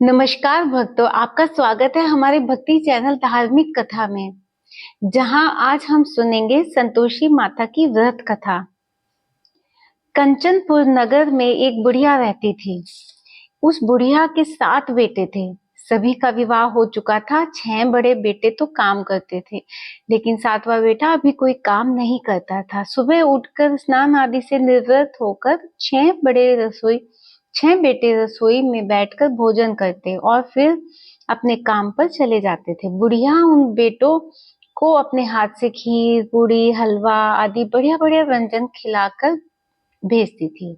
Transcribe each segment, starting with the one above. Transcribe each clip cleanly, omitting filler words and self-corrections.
नमस्कार भक्तों, आपका स्वागत है हमारे भक्ति चैनल धार्मिक कथा में, जहां आज हम सुनेंगे संतोषी माता की व्रत कथा। कंचनपुर नगर में एक बुढ़िया रहती थी। उस बुढ़िया के 7 बेटे थे। सभी का विवाह हो चुका था। 6 बड़े बेटे तो काम करते थे, लेकिन 7वां बेटा अभी कोई काम नहीं करता था। सुबह उठकर स्नान आदि से निवृत्त होकर 6 बेटे रसोई में बैठकर भोजन करते और फिर अपने काम पर चले जाते थे। बुढ़िया उन बेटों को अपने हाथ से खीर, पूड़ी, हलवा आदि बढ़िया बढ़िया व्यंजन खिलाकर भेजती थी।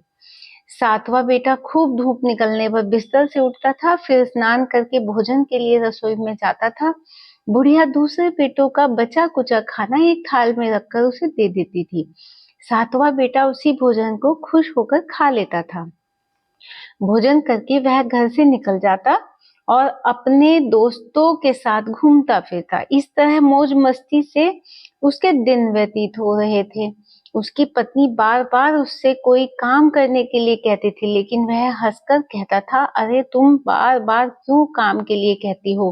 7वां बेटा खूब धूप निकलने पर बिस्तर से उठता था, फिर स्नान करके भोजन के लिए रसोई में जाता था। बुढ़िया दूसरे बेटों का बचा कुचा खाना एक थाल में रखकर उसे दे देती थी। 7वां बेटा उसी भोजन को खुश होकर खा लेता था। भोजन करके वह घर से निकल जाता और अपने दोस्तों के साथ घूमता फिरता। इस तरह मौज मस्ती से उसके दिन व्यतीत हो रहे थे। उसकी पत्नी बार बार उससे कोई काम करने के लिए कहती थी, लेकिन वह हंसकर कहता था, अरे तुम बार बार क्यों काम के लिए कहती हो?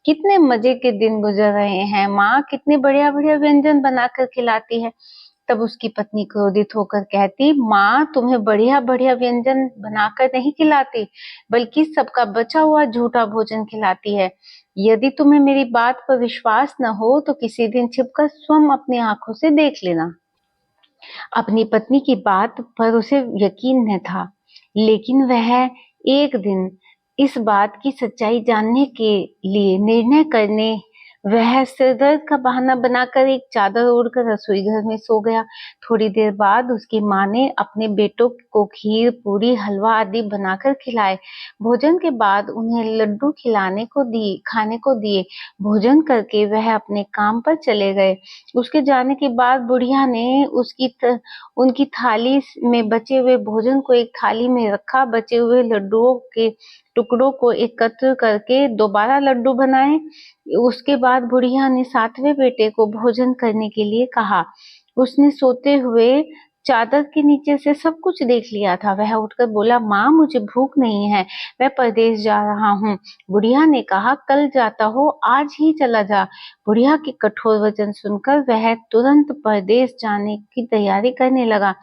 कितने मजे के दिन गुजर रहे हैं। माँ कितने बढ़िया बढ़िया व्यंजन बनाकर खिलाती है। तब उसकी पत्नी क्रोधित होकर कहती, माँ तुम्हें बढ़िया बढ़िया व्यंजन बनाकर नहीं खिलाती, बल्कि सबका बचा हुआ झूठा भोजन खिलाती है। यदि तुम्हें मेरी बात पर विश्वास न हो तो किसी दिन छिपकर स्वयं अपनी आंखों से देख लेना। अपनी पत्नी की बात पर उसे यकीन न था, लेकिन वह एक दिन इस बात की सच्चाई जानने के लिए निर्णय करने वह सिरदर्द का बहाना बनाकर एक चादर ओढ़कर रसोई घर में सो गया। थोड़ी देर बाद उसकी माँ ने अपने बेटों को खीर, पूरी, हलवा आदि बनाकर खिलाए। भोजन के बाद उन्हें लड्डू खाने को दिए। भोजन करके वह अपने काम पर चले गए। उसके जाने के बाद बुढ़िया ने उनकी थाली में बचे हुए भोजन को एक थाली में रखा। बचे हुए लड्डुओं के टुकड़ों को एकत्र करके दोबारा लड्डू बनाए। उसके बाद बुढ़िया ने 7वें बेटे को भोजन करने के लिए कहा। उसने सोते हुए चादर के नीचे से सब कुछ देख लिया था। वह उठकर बोला, माँ मुझे भूख नहीं है, मैं परदेश जा रहा हूँ। बुढ़िया ने कहा, कल जाता हो, आज ही चला जा। बुढ़िया के कठोर वचन सुनकर वह तुरंत परदेश जाने की तैयारी करने लगा।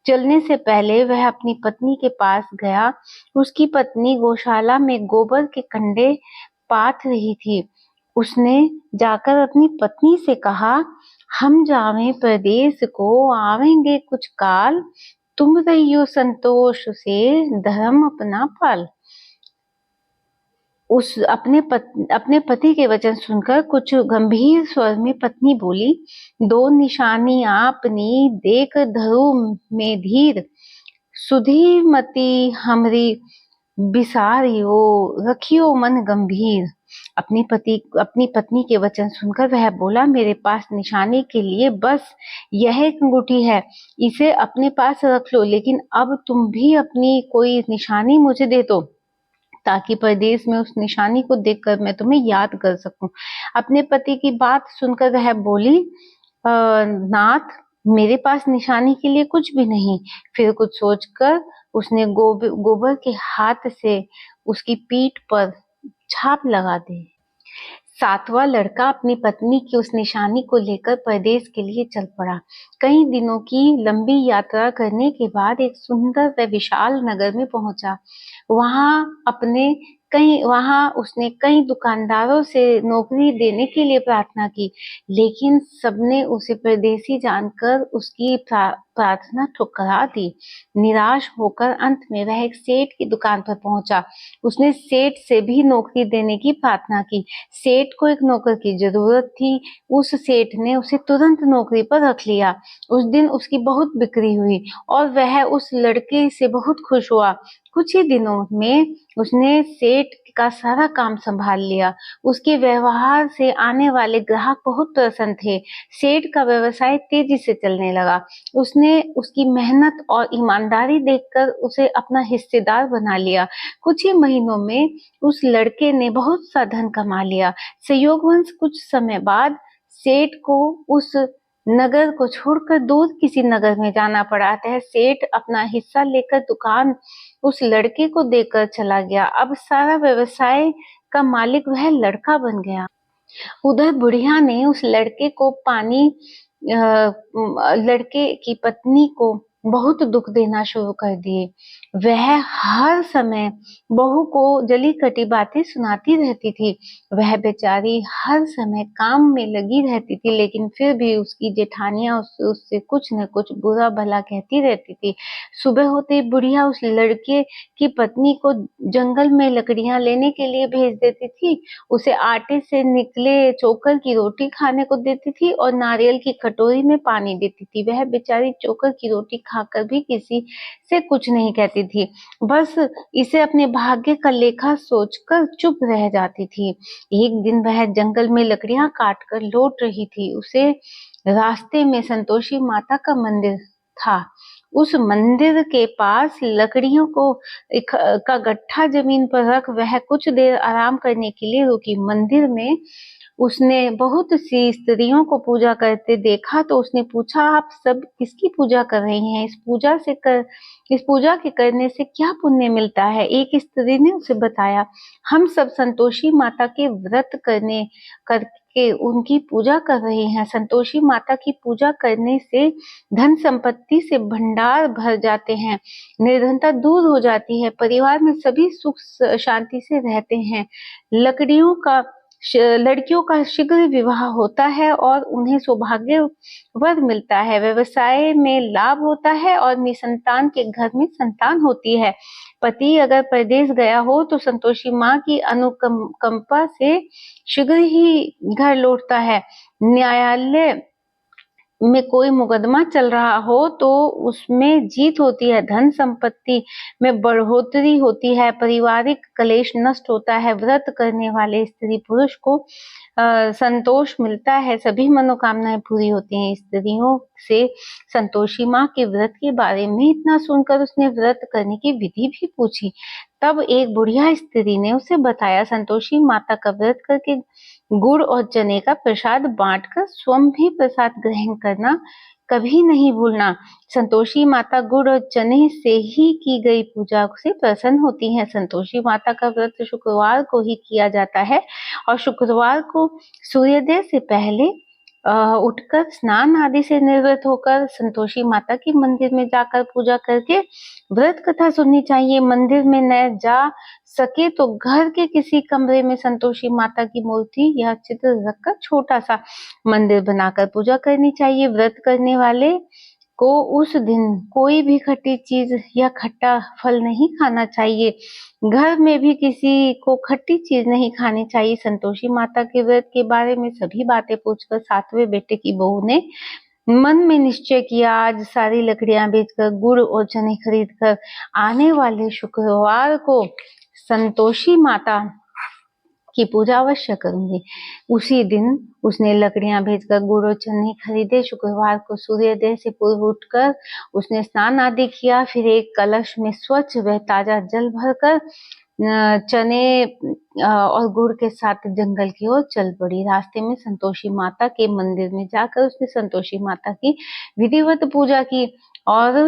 चलने से पहले वह अपनी पत्नी के पास गया। उसकी पत्नी गौशाला में गोबर के कंडे पाथ रही थी। उसने जाकर अपनी पत्नी से कहा, हम जावें परदेस को, आवेंगे कुछ काल, तुम रहियो संतोष से, धर्म अपना पाल। अपने पति के वचन सुनकर कुछ गंभीर स्वर में पत्नी बोली, 2 निशानी आपनी देख धरु में धीर, सुधी मति हमरी बिसारियो, रखियो मन गंभीर। अपनी पत्नी के वचन सुनकर वह बोला, मेरे पास निशानी के लिए बस यह एक अंगूठी है, इसे अपने पास रख लो, लेकिन अब तुम भी अपनी कोई निशानी मुझे दे दो, ताकि परदेश में उस निशानी को देखकर मैं तुम्हें याद कर सकूं। अपने पति की बात सुनकर वह बोली, नाथ मेरे पास निशानी के लिए कुछ भी नहीं। फिर कुछ सोचकर उसने गोबर के हाथ से उसकी पीठ पर छाप लगा दी। 7वां लड़का अपनी पत्नी की उस निशानी को लेकर परदेश के लिए चल पड़ा। कई दिनों की लंबी यात्रा करने के बाद एक सुंदर व विशाल नगर में पहुंचा। वहां उसने कई दुकानदारों से नौकरी देने के लिए प्रार्थना की, लेकिन सबने उसे परदेसी जानकर उसकी प्रार्थना ठुकरा दी। निराश होकर अंत में वह एक सेठ की दुकान पर पहुंचा। उसने सेठ से भी नौकरी देने की प्रार्थना की। सेठ को एक नौकर की जरूरत थी। उस सेठ ने उसे तुरंत नौकरी पर रख लिया। उस दिन उसकी बहुत बिक्री हुई और वह उस लड़के से बहुत खुश हुआ। कुछ ही दिनों में उसने सेठ का सारा काम संभाल लिया। उसके व्यवहार से आने वाले ग्राहक बहुत प्रसन्न थे। सेठ का व्यवसाय तेजी से चलने लगा। उसने उसकी मेहनत और ईमानदारी देखकर उसे अपना हिस्सेदार बना लिया। कुछ ही महीनों में उस लड़के ने बहुत सा धन कमा लिया। संयोगवश कुछ समय बाद सेठ को उस नगर को छोड़कर दूर किसी नगर में जाना पड़ा। वह सेठ अपना हिस्सा लेकर दुकान उस लड़के को देकर चला गया। अब सारा व्यवसाय का मालिक वह लड़का बन गया। उधर बुढ़िया ने उस लड़के को लड़के की पत्नी को बहुत दुख देना शुरू कर दिए। वह हर समय बहू को जली कटी बातें सुनाती रहती थी। वह बेचारी हर समय काम में लगी रहती थी, लेकिन फिर भी उसकी जेठानियां उससे कुछ न कुछ बुरा भला कहती रहती थी। सुबह होते ही बुढ़िया उस लड़के की पत्नी को जंगल में लकड़ियां लेने के लिए भेज देती थी। उसे आटे से निकले चोकर की रोटी खाने को देती थी और नारियल की कटोरी में पानी देती थी। वह बेचारी चोकर की रोटी खाकर भी किसी से कुछ नहीं कहती थी, बस इसे अपने भाग्य का लेखा सोचकर चुप रह जाती थी। एक दिन वह जंगल में लकड़ियां काट कर लौट रही थी। उसे रास्ते में संतोषी माता का मंदिर था। उस मंदिर के पास लकड़ियों का गट्ठा जमीन पर रख वह कुछ देर आराम करने के लिए रुकी। मंदिर में उसने बहुत सी स्त्रियों को पूजा करते देखा, तो उसने पूछा, आप सब किसकी पूजा कर रही हैं? इस पूजा के करने से क्या पुण्य मिलता है? एक स्त्री ने उसे बताया, हम सब संतोषी माता के व्रत करके उनकी पूजा कर रहे हैं। संतोषी माता की पूजा करने से धन संपत्ति से भंडार भर जाते हैं, निर्धनता दूर हो जाती है, परिवार में सभी सुख शांति से रहते हैं। लड़कियों का शीघ्र विवाह होता है और उन्हें सौभाग्य वर मिलता है, व्यवसाय में लाभ होता है और निसंतान के घर में संतान होती है। पति अगर परदेश गया हो तो संतोषी माँ की अनुकंपा से शीघ्र ही घर लौटता है। न्यायालय में कोई मुकदमा चल रहा हो तो उसमें जीत होती है, धन संपत्ति में बढ़ोतरी होती है, पारिवारिक कलेश नष्ट होता है। व्रत करने वाले स्त्री पुरुष को संतोष मिलता है, सभी मनोकामनाएं पूरी होती हैं। स्त्रियों से संतोषी माँ के व्रत के बारे में इतना सुनकर उसने व्रत करने की विधि भी पूछी। तब एक बुढ़िया स्त्री ने उसे बताया, संतोषी माता का व्रत करके गुड़ और चने का प्रसाद बांटकर स्वयं भी प्रसाद ग्रहण करना कभी नहीं भूलना। संतोषी माता गुड़ और चने से ही की गई पूजा से प्रसन्न होती हैं। संतोषी माता का व्रत शुक्रवार को ही किया जाता है और शुक्रवार को सूर्योदय से पहले उठकर स्नान आदि से निवृत्त होकर संतोषी माता की मंदिर में जाकर पूजा करके व्रत कथा सुननी चाहिए। मंदिर में न जा सके तो घर के किसी कमरे में संतोषी माता की मूर्ति या चित्र रखकर छोटा सा मंदिर बनाकर पूजा करनी चाहिए। व्रत करने वाले को उस दिन कोई भी खट्टी चीज या खट्टा फल नहीं खाना चाहिए। घर में भी किसी को खट्टी चीज नहीं खानी चाहिए। संतोषी माता के व्रत के बारे में सभी बातें पूछकर सातवें बेटे की बहू ने मन में निश्चय किया, आज सारी लकड़ियां बेचकर गुड़ और चने खरीदकर आने वाले शुक्रवार को संतोषी माता की पूजा अवश्य करूंगी। उसी दिन उसने लकड़ियां भेजकर गुड़ और चने खरीदे। शुक्रवार को सूर्योदय से पूर्व उठकर उसने स्नान आदि किया, फिर एक कलश में स्वच्छ व ताजा जल भरकर चने और गुड़ के साथ जंगल की ओर चल पड़ी। रास्ते में संतोषी माता के मंदिर में जाकर उसने संतोषी माता की विधिवत पूजा की और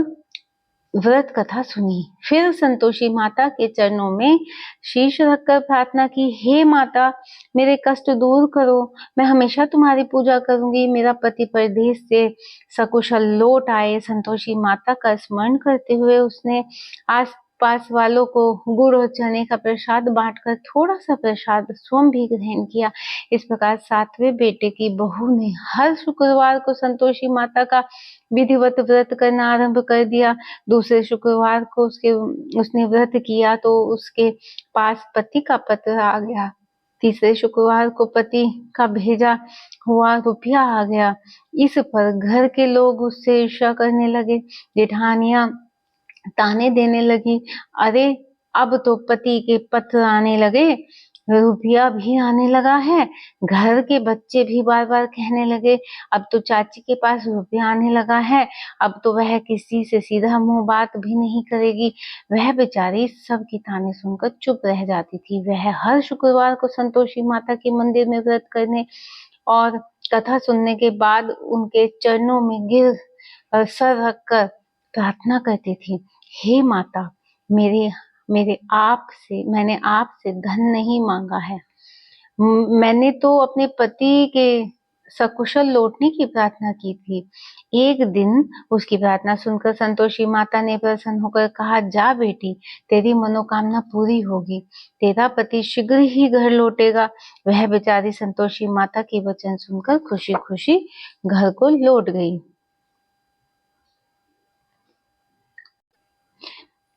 व्रत कथा सुनी। फिर संतोषी माता के चरणों में शीश रखकर प्रार्थना की, हे माता, मेरे कष्ट दूर करो, मैं हमेशा तुम्हारी पूजा करूंगी। मेरा पति परदेश से सकुशल लौट आए। संतोषी माता का स्मरण करते हुए उसने आस पास वालों को गुड़ और चने का प्रसाद बांटकर थोड़ा सा प्रसाद स्वयं भी ग्रहण किया। इस प्रकार सातवें बेटे की बहू ने हर शुक्रवार को संतोषी माता का विधिवत व्रत करना आरंभ कर दिया। दूसरे शुक्रवार को उसने व्रत किया तो उसके पास पति का पत्र आ गया। तीसरे शुक्रवार को पति का भेजा हुआ रुपया आ गया। इस पर घर के लोग उससे ईर्ष्या करने लगे। जेठानियां ताने देने लगी, अरे अब तो पति के पत्र आने लगे, रुपया भी आने लगा है। घर के बच्चे भी बार बार कहने लगे, अब तो चाची के पास रुपया आने लगा है, अब तो वह किसी से सीधा मुंह बात भी नहीं करेगी। वह बेचारी सबकी ताने सुनकर चुप रह जाती थी। वह हर शुक्रवार को संतोषी माता के मंदिर में व्रत करने और कथा सुनने के बाद उनके चरणों में गिर सर रखकर प्रार्थना करती थी, हे माता, मेरे मेरे मैंने आपसे धन नहीं मांगा है। मैंने तो अपने पति के सकुशल लौटने की प्रार्थना की थी। एक दिन उसकी प्रार्थना सुनकर संतोषी माता ने प्रसन्न होकर कहा, जा बेटी, तेरी मनोकामना पूरी होगी, तेरा पति शीघ्र ही घर लौटेगा। वह बेचारी संतोषी माता के वचन सुनकर खुशी खुशी घर को लौट गई।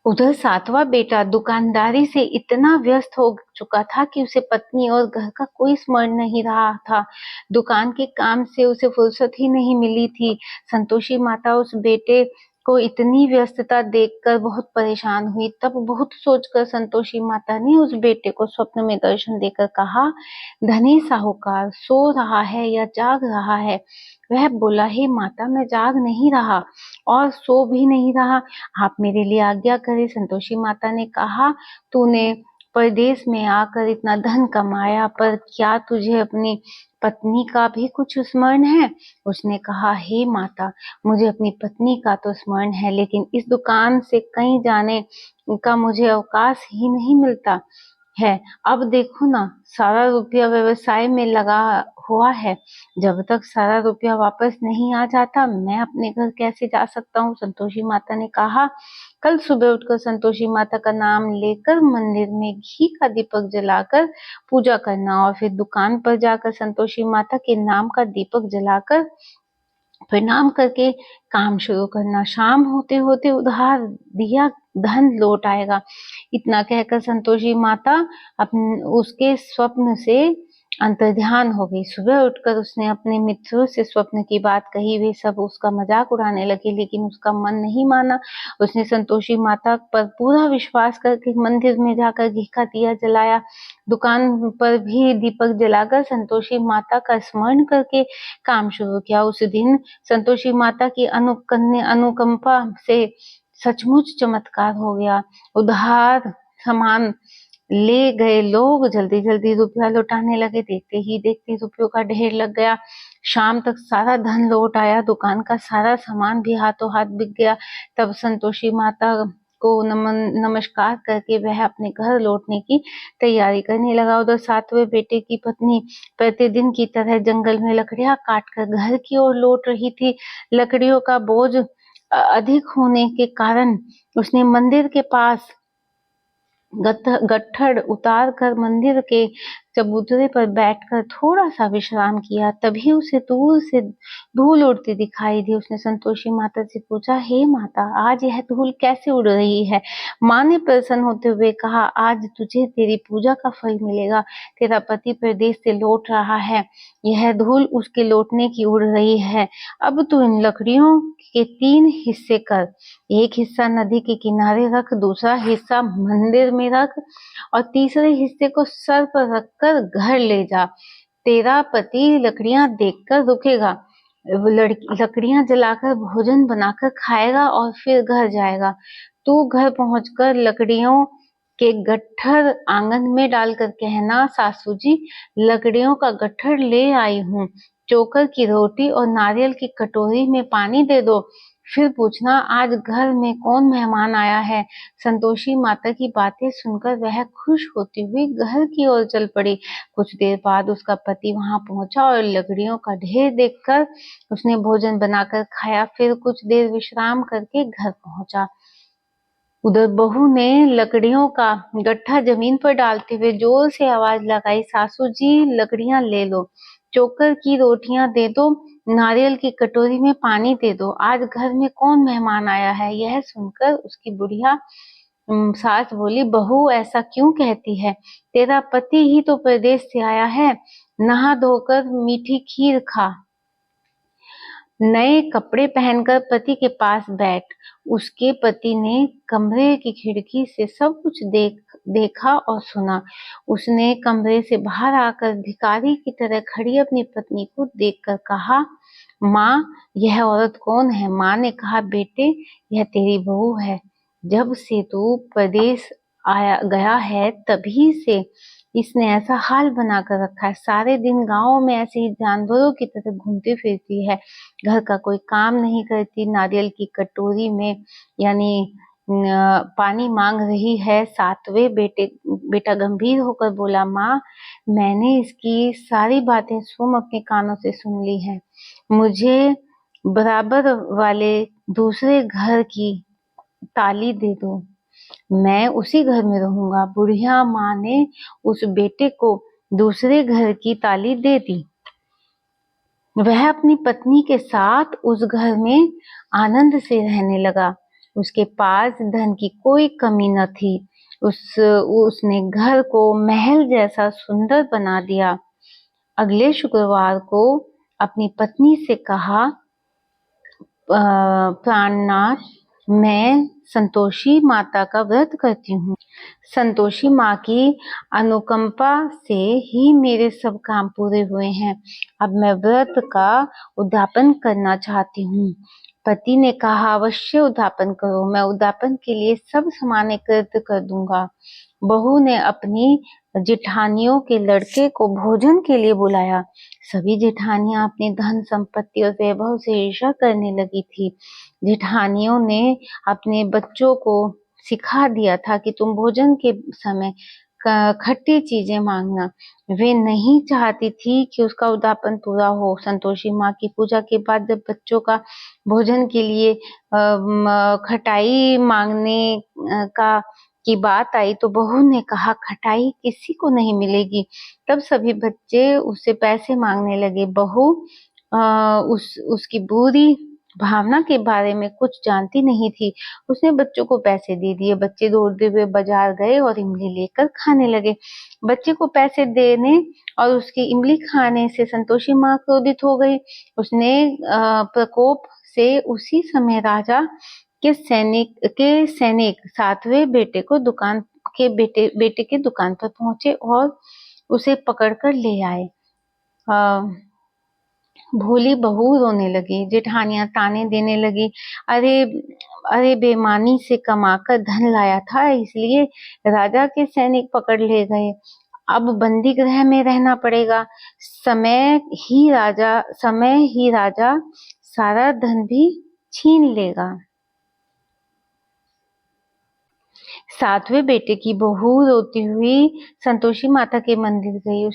उधर सातवां बेटा दुकानदारी से इतना व्यस्त हो चुका था कि उसे पत्नी और घर का कोई स्मरण नहीं रहा था। दुकान के काम से उसे फुर्सत ही नहीं मिली थी। संतोषी माता उस बेटे को इतनी व्यस्तता देखकर बहुत परेशान हुई। तब बहुत सोचकर संतोषी माता ने उस बेटे को स्वप्न में दर्शन देकर कहा, धनी साहूकार सो रहा है या जाग रहा है? वह बोला, हे माता, मैं जाग नहीं रहा और सो भी नहीं रहा, आप मेरे लिए आज्ञा करें। संतोषी माता ने कहा, तूने परदेश में आकर इतना धन कमाया, पर क्या तुझे अपनी पत्नी का भी कुछ स्मरण है? उसने कहा, हे माता, मुझे अपनी पत्नी का तो स्मरण है, लेकिन इस दुकान से कहीं जाने का मुझे अवकाश ही नहीं मिलता है। अब देखो ना, सारा रुपया व्यवसाय में लगा हुआ है। जब तक सारा रुपया वापस नहीं आ जाता, मैं अपने घर कैसे जा सकता हूँ? संतोषी माता ने कहा, कल सुबह उठकर संतोषी माता का नाम लेकर मंदिर में घी का दीपक जलाकर पूजा करना और फिर दुकान पर जाकर संतोषी माता के नाम का दीपक जलाकर प्रणाम करके काम शुरू करना। शाम होते होते उधार दिया धन लौट आएगा। इतना कहकर संतोषी माता उसके स्वप्न से अंतर्ध्यान हो गई। सुबह उठकर उसने अपने मित्रों से स्वप्न की बात कही। वे सब उसका मजाक उड़ाने लगे, लेकिन उसका मन नहीं माना। उसने संतोषी माता पर पूरा विश्वास करके मंदिर में जाकर घी का दिया जलाया। दुकान पर भी दीपक जलाकर संतोषी माता का स्मरण करके काम शुरू किया। उस दिन संतोषी माता की अनुकंपा से सचमुच चमत्कार हो गया। उधार सामान ले गए लोग जल्दी जल्दी रुपया लौटाने लगे। देखते ही देखते रुपयों का ढेर लग गया। शाम तक सारा धन लौट आया। दुकान का सारा सामान भी हाथों हाथ बिक गया। तब संतोषी माता को नमस्कार करके वह अपने घर लौटने की तैयारी करने लगा। उधर सातवें बेटे की पत्नी प्रतिदिन की तरह जंगल में लकड़ियां काटकर घर की ओर लौट रही थी। लकड़ियों का बोझ अधिक होने के कारण उसने मंदिर के पास गट्ठर उतार कर मंदिर के चबूतरे पर बैठकर थोड़ा सा विश्राम किया। तभी उसे दूर से धूल उड़ती दिखाई दी। उसने संतोषी माता से पूछा, हे माता, आज यह धूल कैसे उड़ रही है? माँ ने प्रसन्न होते हुए कहा, आज तुझे तेरी पूजा का फल मिलेगा। तेरा पति प्रदेश से लौट रहा है, यह धूल उसके लौटने की उड़ रही है। अब तू इन लकड़ियों के 3 हिस्से कर। एक हिस्सा नदी के किनारे रख, दूसरा हिस्सा मंदिर में रख और तीसरे हिस्से को सर पर रखकर घर ले जा। तेरा पति लकड़ियां देखकर रुकेगा, लकड़ियां जलाकर भोजन बनाकर खाएगा और फिर घर जाएगा। तू घर पहुंचकर लकड़ियों के गट्ठर आंगन में डालकर कहना, सासू जी, लकड़ियों का गट्ठर ले आई हूँ, चोकर की रोटी और नारियल की कटोरी में पानी दे दो। फिर पूछना, आज घर में कौन मेहमान आया है? संतोषी माता की बातें सुनकर वह खुश होती हुई घर की ओर चल पड़ी। कुछ देर बाद उसका पति वहां पहुंचा और लकड़ियों का ढेर देखकर उसने भोजन बनाकर खाया। फिर कुछ देर विश्राम करके घर पहुंचा। उधर बहू ने लकड़ियों का गट्ठा जमीन पर डालते हुए जोर से आवाज लगाई, सासू जी, लकड़ियां ले लो, चोकर की रोटियां दे दो, नारियल की कटोरी में पानी दे दो। आज घर में कौन मेहमान आया है? यह सुनकर उसकी बुढ़िया सास बोली, बहू, ऐसा क्यों कहती है? तेरा पति ही तो प्रदेश से आया है। नहा धोकर मीठी खीर खा, नए कपड़े पहनकर पति के पास बैठ। उसके पति ने कमरे की खिड़की से सब कुछ देखा और सुना। उसने कमरे से बाहर आकर भिखारी की तरह खड़ी अपनी पत्नी को देखकर कहा, माँ, यह औरत कौन है? माँ ने कहा, बेटे, यह तेरी बहू है। जब से तू प्रदेश आया गया है, तभी से इसने ऐसा हाल बना कर रखा है, सारे दिन गाँव में ऐसे ही जानवरों की तरह घूमती फिरती है, घर का कोई काम नहीं करती, नारियल की कटोरी में यानी पानी मांग रही है। सातवें बेटा गंभीर होकर बोला, माँ, मैंने इसकी सारी बातें स्वयं अपने कानों से सुन ली है। मुझे बराबर वाले दूसरे घर की ताली दे दो, मैं उसी घर में रहूंगा। बुढ़िया माँ ने उस बेटे को दूसरे घर की ताली दे दी। वह अपनी पत्नी के साथ उस घर में आनंद से रहने लगा। उसके पास धन की कोई कमी न थी। उसने घर को महल जैसा सुंदर बना दिया। अगले शुक्रवार को अपनी पत्नी से कहा, प्राणनाथ, मैं संतोषी माता का व्रत करती हूँ। संतोषी माँ की अनुकंपा से ही मेरे सब काम पूरे हुए हैं। अब मैं व्रत का उद्यापन करना चाहती हूँ। पति ने कहा, अवश्य उद्यापन करो, मैं उद्यापन के लिए सब सामान एकत्र कर दूंगा। बहू ने अपनी जेठानियों के लड़के को भोजन के लिए बुलाया। सभी जेठानियां अपनी धन संपत्ति और वैभव से ईर्ष्या करने लगी थी। जेठानियों ने अपने बच्चों को सिखा दिया था कि तुम भोजन के समय खट्टी चीजें मांगना। वे नहीं चाहती थी कि उसका उद्यापन पूरा हो। संतोषी माँ की पूजा के बाद जब बच्चों का भोजन के लिए खटाई मांगने का की बात आई तो बहू ने कहा, खटाई किसी को नहीं मिलेगी। तब सभी बच्चे उससे पैसे मांगने लगे। बहू उसकी बुरी भावना के बारे में कुछ जानती नहीं थी। उसने बच्चों को पैसे दे दिए। बच्चे दौड़ते हुए बाजार गए और इमली लेकर खाने लगे। बच्चे को पैसे देने और उसकी इमली खाने से संतोषी माँ क्रोधित हो गई। उसने प्रकोप से उसी समय राजा के सैनिक सातवें बेटे को बेटे के दुकान पर पहुंचे और उसे पकड़कर ले आए। भोली बहू रोने लगी। जेठानियां ताने देने लगी, अरे अरे, बेईमानी से कमाकर धन लाया था, इसलिए राजा के सैनिक पकड़ ले गए। अब बंदी गृह में रहना पड़ेगा। समय ही राजा सारा धन भी छीन लेगा। सातवें बेटे की बहू रोती हुई संतोषी माता के मंदिर गई।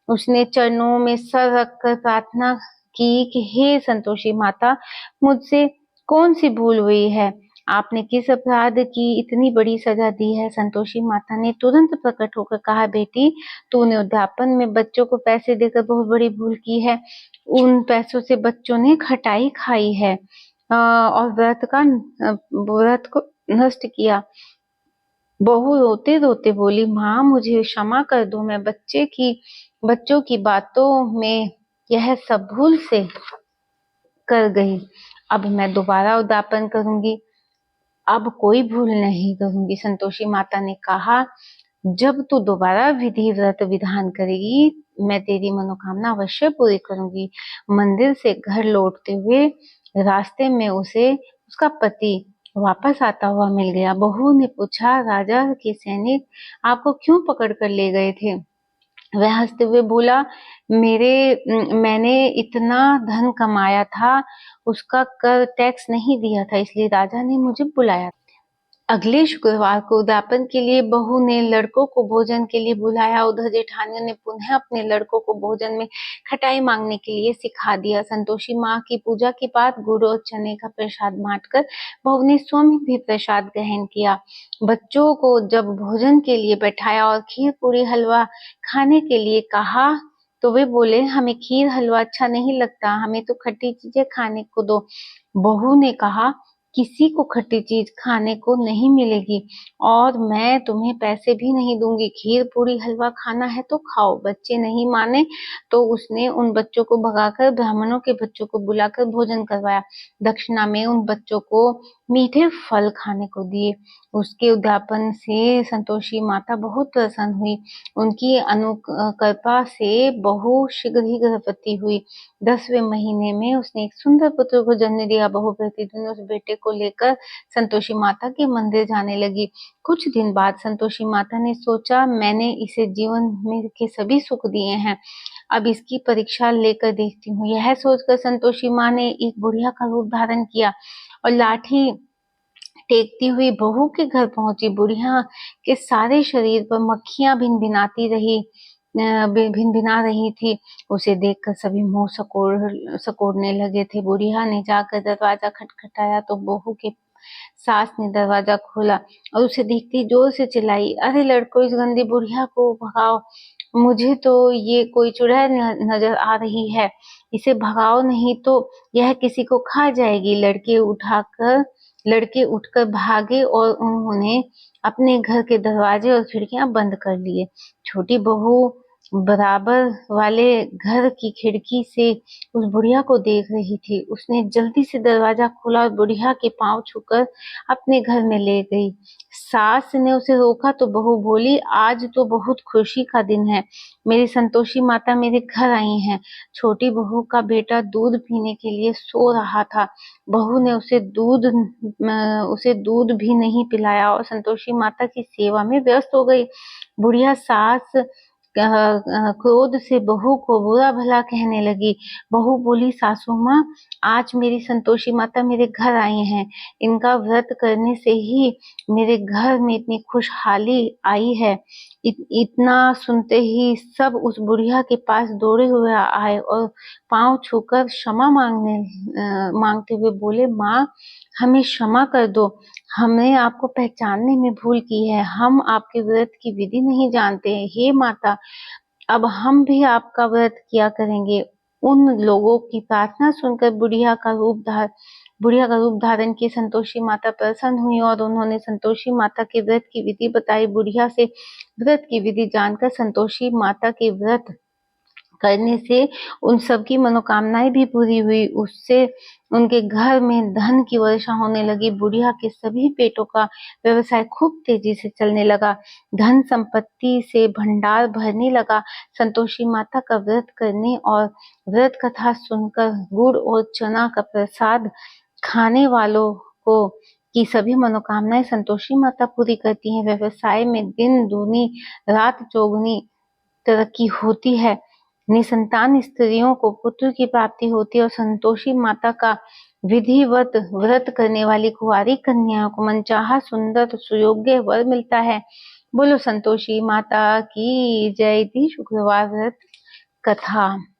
उसने चरणों में सर रखकर प्रार्थना की कि हे संतोषी माता, मुझसे कौन सी भूल हुई है? आपने किस अपराध की इतनी बड़ी सजा दी है? संतोषी माता ने तुरंत प्रकट होकर कहा, बेटी, तूने उद्यापन में बच्चों को पैसे देकर बहुत बड़ी भूल की है। उन पैसों से बच्चों ने खटाई खाई है और व्रत को नष्ट किया। बहू रोते रोते बोली, माँ, मुझे क्षमा कर दो, मैं बच्चों की बातों में यह सब भूल से कर गई। अब मैं दोबारा उद्यापन करूंगी, अब कोई भूल नहीं करूंगी। संतोषी माता ने कहा, जब तू दोबारा विधि व्रत विधान करेगी, मैं तेरी मनोकामना अवश्य पूरी करूंगी। मंदिर से घर लौटते हुए रास्ते में उसे उसका पति वापस आता हुआ मिल गया। बहू ने पूछा, राजा के सैनिक आपको क्यों पकड़ कर ले गए थे? वह हंसते हुए बोला, मैंने इतना धन कमाया था, उसका कर टैक्स नहीं दिया था, इसलिए राजा ने मुझे बुलाया। अगले शुक्रवार को उद्यापन के लिए बहू ने लड़कों को भोजन के लिए बुलाया। उधर जेठानियों ने पुनः अपने लड़कों को भोजन में खटाई मांगने के लिए सिखा दिया। संतोषी माँ की पूजा के बाद गुड़ और चने का प्रसाद बांटकर बहू ने स्वयं भी प्रसाद ग्रहण किया। बच्चों को जब भोजन के लिए बैठाया और खीर पूरी हलवा खाने के लिए कहा तो वे बोले, हमें खीर हलवा अच्छा नहीं लगता, हमें तो खट्टी चीजें खाने को दो। बहू ने कहा, किसी को खट्टी चीज खाने को नहीं मिलेगी और मैं तुम्हें पैसे भी नहीं दूंगी। खीर पूरी हलवा खाना है तो खाओ। बच्चे नहीं माने तो उसने उन बच्चों को भगाकर ब्राह्मणों के बच्चों को बुलाकर भोजन करवाया। दक्षिणा में उन बच्चों को मीठे फल खाने को दिए। उसके उद्यापन से संतोषी माता बहुत प्रसन्न हुई। उनकी अनुकंपा से बहू शीघ्र ही गर्भवती हुई। 10वें महीने में उसने एक सुंदर पुत्र को जन्म दिया। बहू प्रतिदिन उस बेटे को लेकर संतोषी माता के मंदिर जाने लगी। कुछ दिन बाद संतोषी माता ने सोचा, मैंने इसे जीवन में के सभी सुख दिए हैं, अब इसकी परीक्षा लेकर देखती हूँ। यह सोचकर संतोषी माँ ने एक बुढ़िया का रूप धारण किया और लाठी टेकती हुई बहू के घर पहुंची। बुढ़िया के सारे शरीर पर मक्खियां भिनभिना रही थी। उसे देखकर सभी मुंह सकोड़ने लगे थे। बुढ़िया ने जाकर दरवाजा खटखटाया तो बहू के सास ने दरवाजा खोला और उसे देखते ही जोर से चिल्लाई, अरे लड़कों, इस गंदी बुढ़िया को भगाओ, मुझे तो ये कोई चुड़ैल नजर आ रही है, इसे भगाओ नहीं तो यह किसी को खा जाएगी। लड़के उठकर भागे और उन्होंने अपने घर के दरवाजे और खिड़कियां बंद कर लिए। छोटी बहू बराबर वाले घर की खिड़की से उस बुढ़िया को देख रही थी। उसने जल्दी से दरवाजा खोला और बुढ़िया के पांव छूकर अपने घर में ले गई। सास ने उसे रोका तो बहू बोली, आज तो बहुत खुशी का दिन है, मेरी संतोषी माता मेरे घर आई हैं। छोटी बहू का बेटा दूध पीने के लिए सो रहा था। बहू ने उसे दूध भी नहीं पिलाया और संतोषी माता की सेवा में व्यस्त हो गई। बुढ़िया सास क्रोध से बहू को बुरा भला कहने लगी। बहू बोली, सासू माँ, आज मेरी संतोषी माता मेरे घर आई हैं, इनका व्रत करने से ही मेरे घर में इतनी खुशहाली आई है। इतना सुनते ही सब उस बुढ़िया के पास दौड़े हुए आए और पांव छूकर क्षमा मांगते हुए बोले, माँ, हमें क्षमा कर दो, हमने आपको पहचानने में भूल की है, हम आपके व्रत की विधि नहीं जानते। हे माता, अब हम भी आपका व्रत किया करेंगे। उन लोगों की प्रार्थना सुनकर बुढ़िया का रूप धारण किए संतोषी माता प्रसन्न हुई और उन्होंने संतोषी माता के व्रत की विधि बताई। बुढ़िया से व्रत की विधि जानकर संतोषी माता के व्रत करने से उन सबकी मनोकामनाएं भी पूरी हुई। उससे उनके घर में धन की वर्षा होने लगी। बुढ़िया के सभी पेटों का व्यवसाय खूब तेजी से चलने लगा। धन संपत्ति से भंडार भरने लगा। संतोषी माता का व्रत करने और व्रत कथा सुनकर गुड़ और चना का प्रसाद खाने वालों को की सभी मनोकामनाएं संतोषी माता पूरी करती हैं। व्यवसाय में दिन दूनी रात चौगुनी तरक्की होती है। निसंतान स्त्रियों को पुत्र की प्राप्ति होती है और संतोषी माता का विधिवत व्रत करने वाली कुंवारी कन्याओं को मनचाहा सुंदर सुयोग्य वर मिलता है। बोलो संतोषी माता की जय। थी शुक्रवार व्रत कथा।